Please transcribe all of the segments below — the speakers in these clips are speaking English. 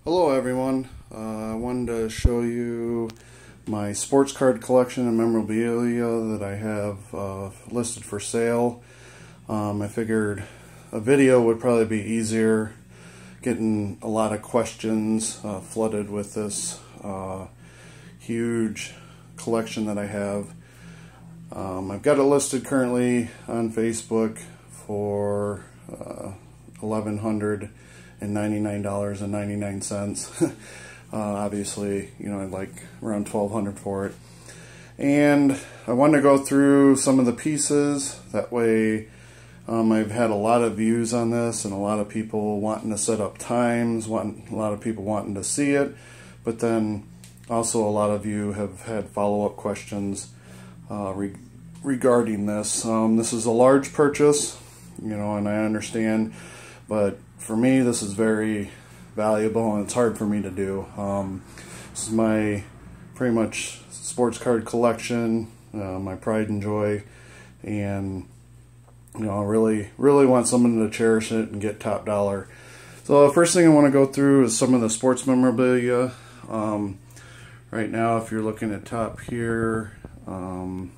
Hello everyone, I wanted to show you my sports card collection and memorabilia that I have listed for sale. I figured a video would probably be easier, getting a lot of questions flooded with this huge collection that I have. I've got it listed currently on Facebook for $1,199.99. Obviously, I'd like around $1,200 for it. And I wanted to go through some of the pieces. That way, I've had a lot of views on this, and a lot of people wanting to set up times, a lot of people wanting to see it. But then also a lot of you have had follow-up questions regarding this. This is a large purchase, and I understand, but for me this is very valuable and it's hard for me to do. This is my pretty much sports card collection, my pride and joy, and I really want someone to cherish it and get top dollar. So the first thing I want to go through is some of the sports memorabilia. Right now, if you're looking at top here, I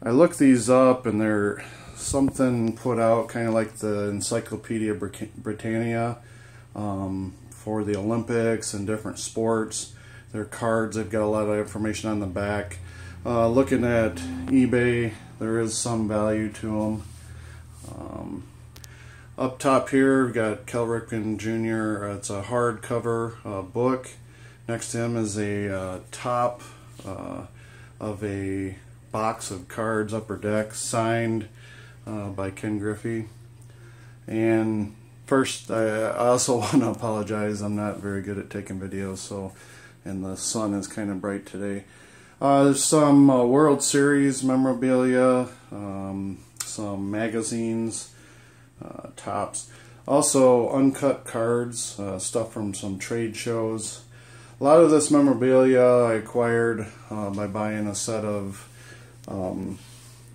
looked these up, and they're something put out kind of like the Encyclopedia Britannia for the Olympics and different sports. They're cards, they've got a lot of information on the back. Looking at eBay, there is some value to them. Up top here, we've got Cal Ripken Jr. It's a hardcover book. Next to him is a top of a box of cards, Upper Deck, signed by Ken Griffey. And first, I also want to apologize. I'm not very good at taking videos, and the sun is kind of bright today. There's some World Series memorabilia, some magazines, tops. Also uncut cards, stuff from some trade shows. A lot of this memorabilia I acquired by buying a set of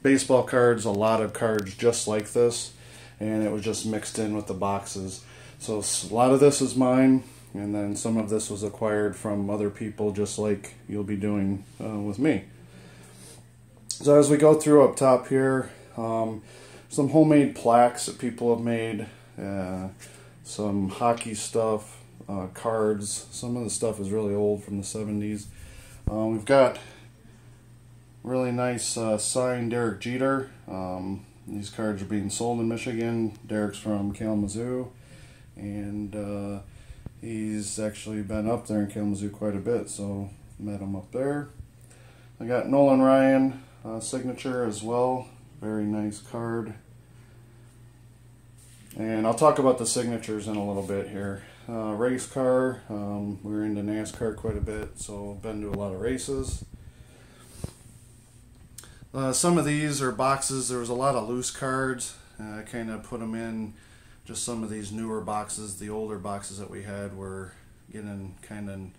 baseball cards, a lot of cards just like this, and it was just mixed in with the boxes. So a lot of this is mine, and then some of this was acquired from other people, just like you'll be doing with me. So as we go through up top here, some homemade plaques that people have made, some hockey stuff, cards. Some of the stuff is really old, from the 70s. We've got really nice signed Derek Jeter. These cards are being sold in Michigan. Derek's from Kalamazoo, and he's actually been up there in Kalamazoo quite a bit, so met him up there. I got Nolan Ryan signature as well. Very nice card. And I'll talk about the signatures in a little bit here. Race car. We're into NASCAR quite a bit, so been to a lot of races. Some of these are boxes. There was a lot of loose cards. I kind of put them in just some of these newer boxes. The older boxes that we had were getting kind of,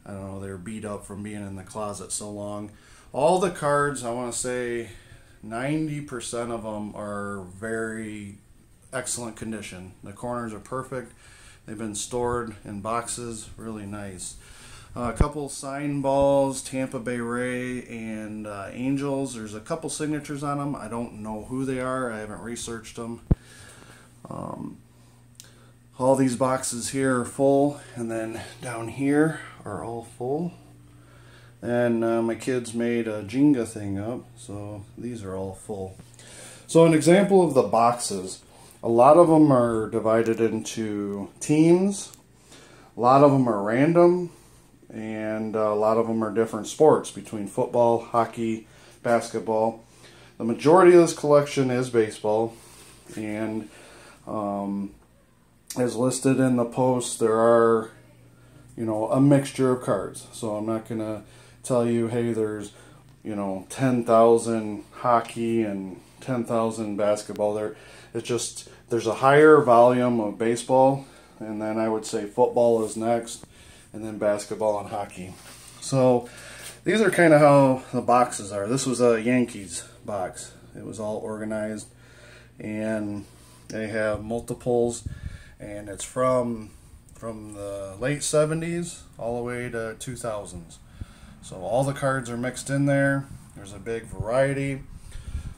I don't know, they were beat up from being in the closet so long. All the cards, I want to say 90% of them are very excellent condition. The corners are perfect. They've been stored in boxes, really nice. A couple sign balls, Tampa Bay Ray and Angels. There's a couple signatures on them. I don't know who they are. I haven't researched them. All these boxes here are full, and then down here are all full. And my kids made a Jenga thing up, so these are all full. So an example of the boxes. A lot of them are divided into teams. A lot of them are random. And a lot of them are different sports, between football, hockey, basketball. The majority of this collection is baseball, and as listed in the post, there are, a mixture of cards. So I'm not going to tell you, hey, there's, 10,000 hockey and 10,000 basketball. It's just, there's a higher volume of baseball, and then I would say football is next, and then basketball and hockey. So these are kind of how the boxes are. This was a Yankees box. It was all organized, and they have multiples, and it's from from the late 70s all the way to 2000s. So all the cards are mixed in there. There's a big variety.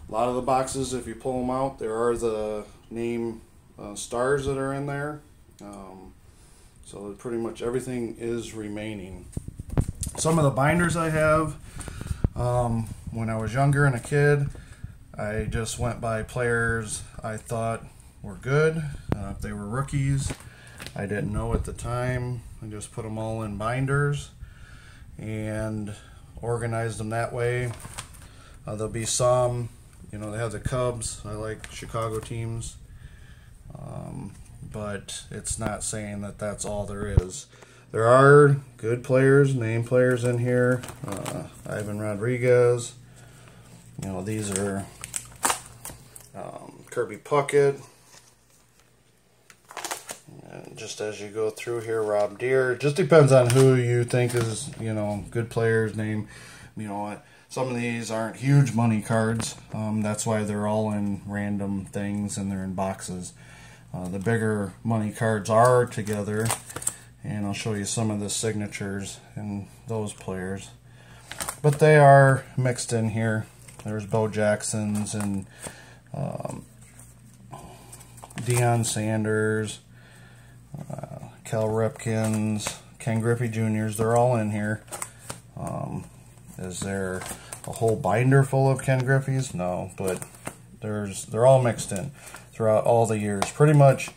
A lot of the boxes, if you pull them out, there are the name stars that are in there. So pretty much everything is remaining. Some of the binders I have, when I was younger and a kid, I just went by players I thought were good. If they were rookies, I didn't know at the time. I just put them all in binders and organized them that way. There'll be some, you know, they have the Cubs. I like Chicago teams. But it's not saying that that's all there is. There are good players, name players in here. Ivan Rodriguez. You know, these are Kirby Puckett. And just as you go through here, Rob Deere. It just depends on who you think is, you know, good players, name. You know, some of these aren't huge money cards. That's why they're all in random things and they're in boxes. The bigger money cards are together, and I'll show you some of the signatures in those players. But they are mixed in here. There's Bo Jacksons and Deion Sanders, Cal Ripkins, Ken Griffey Jr.'s. They're all in here. Is there a whole binder full of Ken Griffey's? No, but they're all mixed in throughout all the years. Pretty much,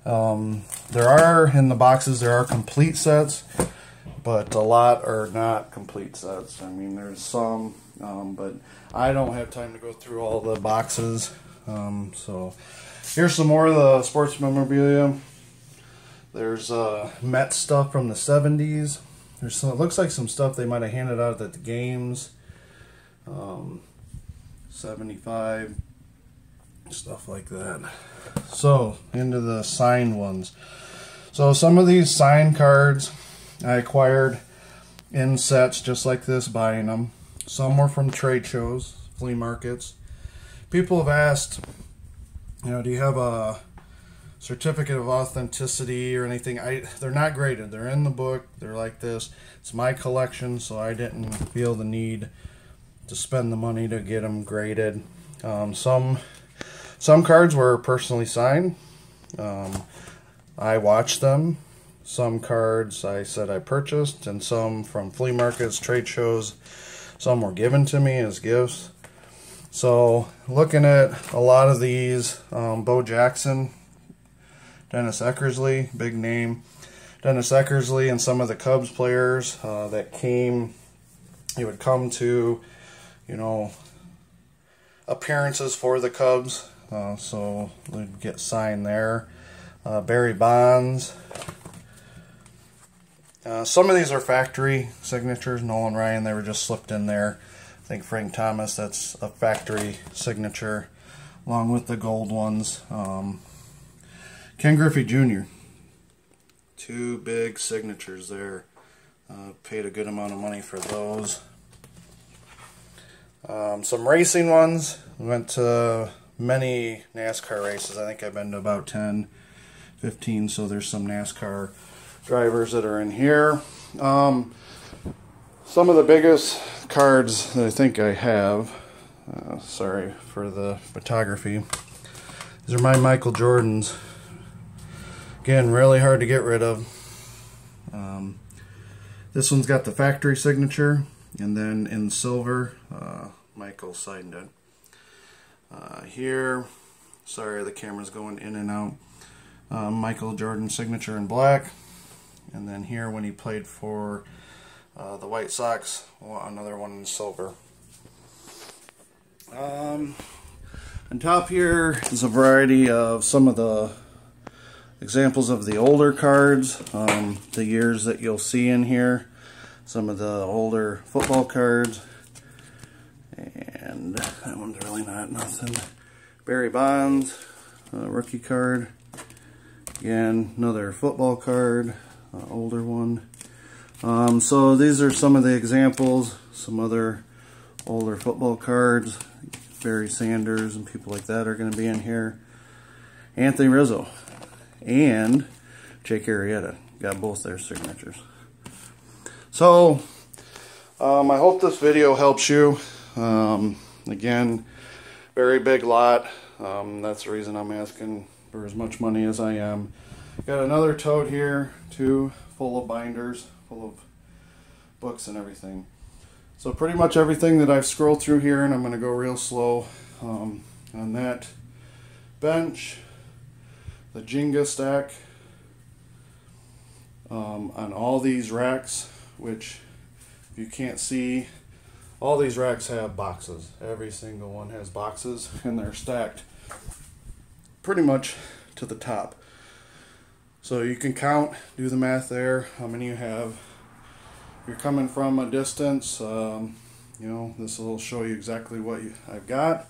there are, in the boxes, there are complete sets, but a lot are not complete sets. I mean, there's some, but I don't have time to go through all the boxes. So here's some more of the sports memorabilia. There's Mets stuff from the 70s. There's some, it looks like some stuff they might have handed out at the games. 75, stuff like that. So, into the signed ones. So, some of these signed cards I acquired in sets just like this, buying them. Some were from trade shows, flea markets. People have asked, you know, do you have a certificate of authenticity or anything? They're not graded. They're in the book. They're like this. It's my collection, so I didn't feel the need to spend the money to get them graded. Some cards were personally signed. I watched them. Some cards I said I purchased, and some from flea markets, trade shows. Some were given to me as gifts. So, looking at a lot of these, Bo Jackson, Dennis Eckersley, big name. Dennis Eckersley and some of the Cubs players that came, he would come to, you know, appearances for the Cubs. So they'd get signed there. Barry Bonds. Some of these are factory signatures. Nolan Ryan, they were just slipped in there. I think Frank Thomas, that's a factory signature, along with the gold ones. Ken Griffey Jr. Two big signatures there. Paid a good amount of money for those. Some racing ones. Went to many NASCAR races. I think I've been to about 10, 15, so there's some NASCAR drivers that are in here. Some of the biggest cards that I think I have, sorry for the photography, these are my Michael Jordans. Again, really hard to get rid of. This one's got the factory signature, and then in silver, Michael signed it. Here, sorry the camera's going in and out, Michael Jordan signature in black, and then here when he played for the White Sox, another one in silver. On top here is a variety of some of the examples of the older cards, the years that you'll see in here, some of the older football cards, and that one's really not nothing. Barry Bonds, rookie card, again another football card, older one. So these are some of the examples, some other older football cards. Barry Sanders and people like that are going to be in here. Anthony Rizzo and Jake Arrieta. got both their signatures. So I hope this video helps you. Again, very big lot. That's the reason I'm asking for as much money as I am. Got another tote here too, full of binders, full of books and everything. So pretty much everything that I've scrolled through here, and I'm going to go real slow, on that bench, the Jenga stack, on all these racks, which if you can't see, all these racks have boxes. Every single one has boxes, and they're stacked pretty much to the top. So you can count, do the math there, how many you have. If you're coming from a distance, you know, this will show you exactly what I've got.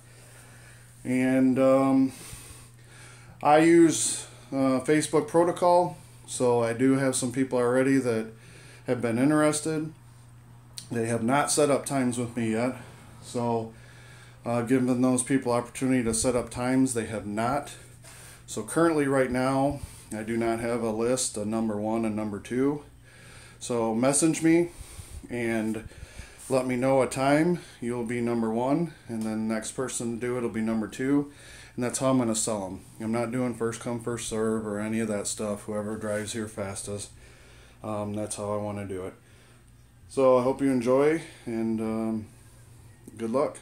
And I use Facebook protocol, so I do have some people already that have been interested. They have not set up times with me yet, so giving those people opportunity to set up times, they have not. So currently right now I do not have a list of number 1 and number 2. So message me and let me know a time. You'll be number 1, and then the next person to do it will be number 2, and that's how I'm going to sell them. I'm not doing first come first serve or any of that stuff. Whoever drives here fastest, that's how I want to do it. So I hope you enjoy, and good luck.